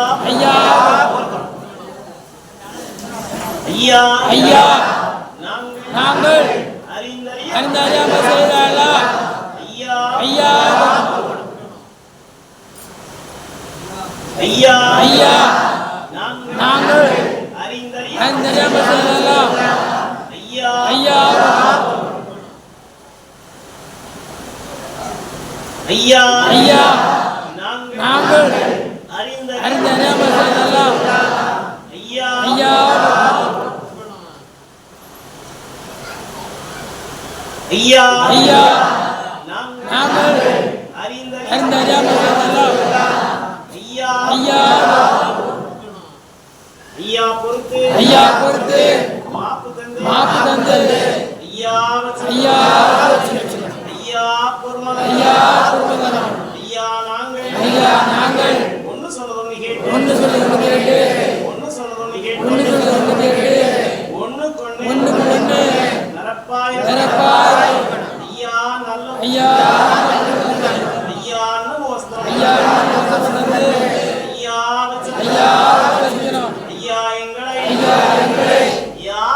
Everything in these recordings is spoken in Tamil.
ஐயா ஐயா ஐயா நாங்கள் அறிந்தறியாமல் செய்தாளா ஐயா ஐயா ஐயா நாங்கள் அறிந்தறியாமல் செய்தாளா ஐயா ஐயா ஐயா ஐயா நாங்கள் அறிந்தறியாமல் செய்தாளா ஐயா ஐயா ஐயா ஐயா நாங்கள் அறிந்தறியாமல் செய்தாளா ஐயா ஐயா ஐயா பொறுத்து மாப்பு தந்து ஐயா ஐயா ஐயா பொறுமதம் ஐயா நாங்கள் ஒன்னு சொன்னதொன்னு கேட்டு ஒன்னு சொன்னதொன்னு கேட்டு ஒண்ணுக்கு நரப்பாய் ஐயா நல்ல ஐயா ஐயா நமஸ்தே ஐயா ஐயா ஐயா ஐயா எங்களை ஐயா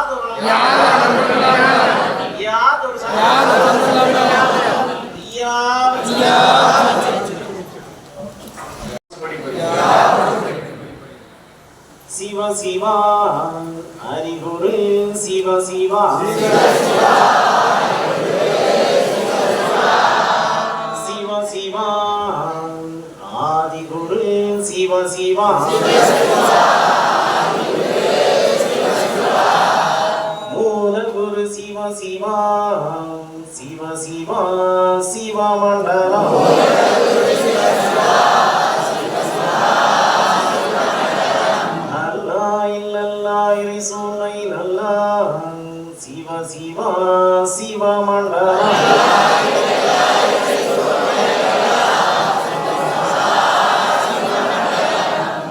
சிவ சிவா ஹரிகுரு சிவ சிவா சிவ சிவா ஆதிகுரு சிவ சிவா மூலகுரு சிவ சிவா சிவ சிவா சிவ மண்டலம் சிவ சிவா சிவ மண்டலம்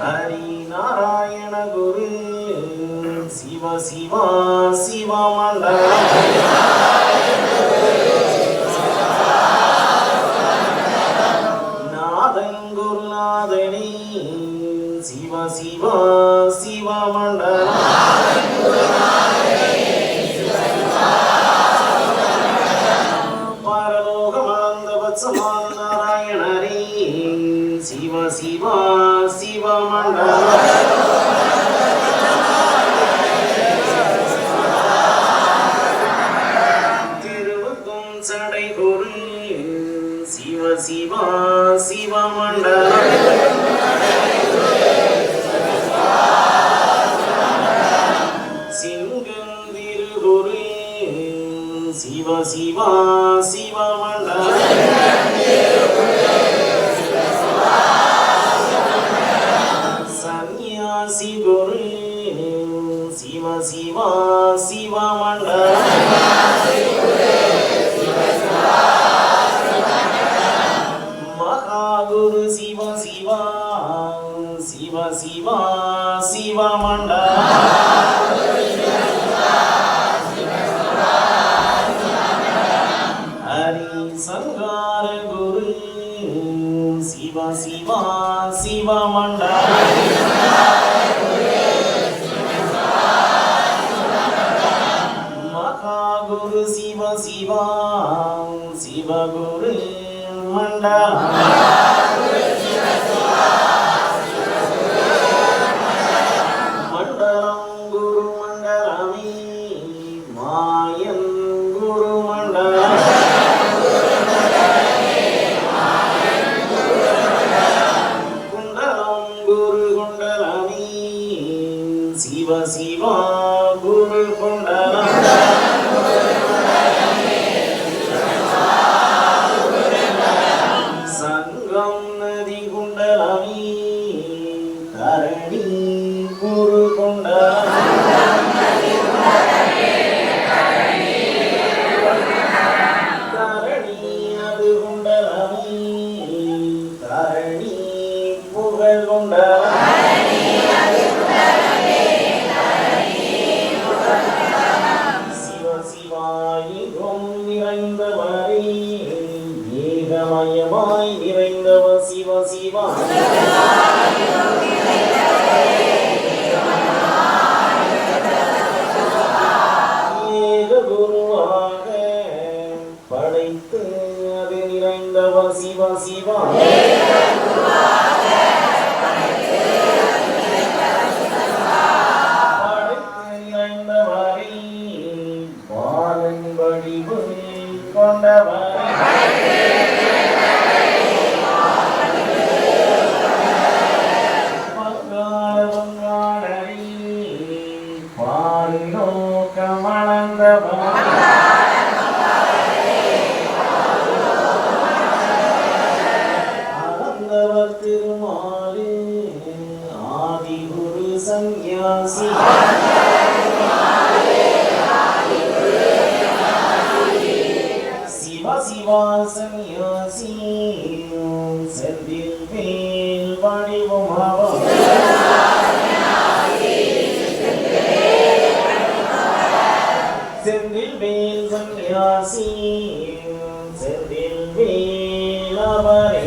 ஹரி நாராயண குரு சிவ சிவா சிவ மண்டலம் நாதன் குருநாதனே சிவ சிவா சிவ மண்டலம் நாராயணரே சிவ சிவா சிவ மண்டலம் திருவுக்கும் சடை குரு சிவ சிவா சிவ மண்டலம் சிங்கந்திரு குரு சிவ சிவா சிவ மண்டலம் சன்னியாசி குரு சிவ சிவா சிவ மண்டலம் மகாகுரு சிவ சிவா சிவ சிவா சிவ மண்டலம் சங்கார குரு சிவ சிவா சிவ மண்டலம் மகாகுரு சிவ சிவா சிவ குரு மண்டலம் மண்டலம் குரு மண்டலமே மாயன் குரு மண்டலம் சிவ சிவா குரு குண்டலம் சங்கம் நதி குண்டலமி தரணி குரு குண்டலம் தரணி அது குண்டலமி தரணி புகழ் குண்டலம் பங்காடரி பாரினோ கமலந்த அலந்தவர் திருமாலே ஆதி குரு சந்நியாசி சிவ சிவா சந்நியாசி செந்தில் மேல் வடிவமாவா செந்தில் மேல் சந்நியாசி செந்தில் மேல் அவரே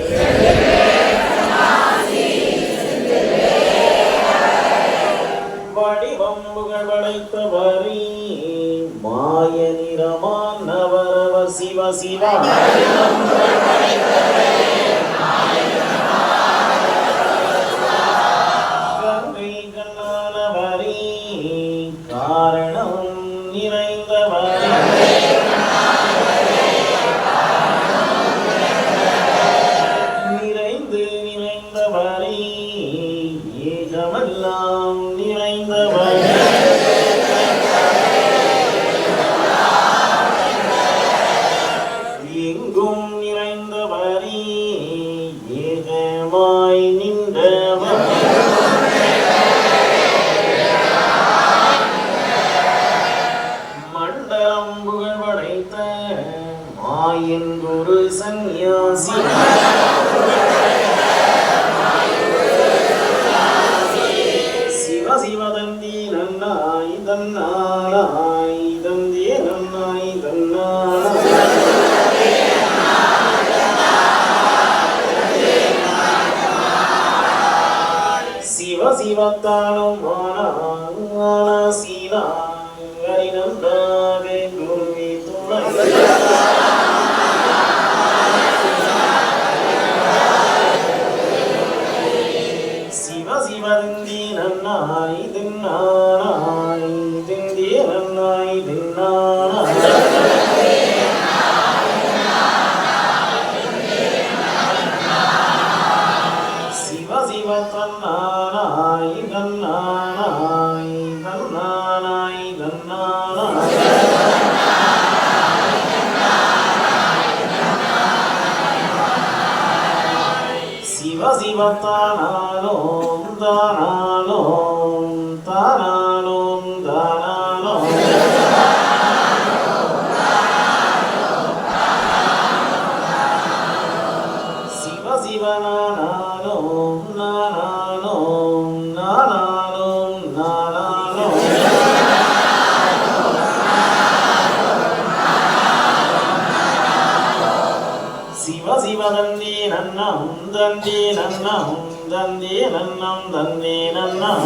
வடிவம் புகழ் படைத்தவரே மாய நிறமான் நவரவர் சிவ சிவா கங்கை கண்ணானவரே காரணம் நிறைந்தவரே நிறைந்து நிறைந்தவரே ஏகமெல்லாம் நிறைந்தவரே எங்கும் நிறைந்தவரே ஏகமாய் நின்றவர் மண்டலம் புகழ் படைத்த மாயன் குரு சந்நியாசி சிவ சிவதந்தி நன்னாய் தன்னானாய் தந்தே நன்னாய் தன்னானாய் சிவ சிவத்தானும் ஆனா சீனா ஹரிநந்தாவே குருவே துணை சிவ சிவதந்தி நன்னாய் தின்னானாய் திந்தே நன்னாய் தின்னானாய் சிவ சிவ தன்னானாய் தன்னானாய் தன்னானாய் தன்னானாய் சிவ சிவ தானானோம் தானானோம் தானானோம் தானானோம் சிவ சிவ நானானோம் நானானோம் நானானோம் நானானோம் சிவ சிவ தந்தே நன்னம் தந்தே நன்னம் தந்தே நன்னம் தந்தே நன்னம்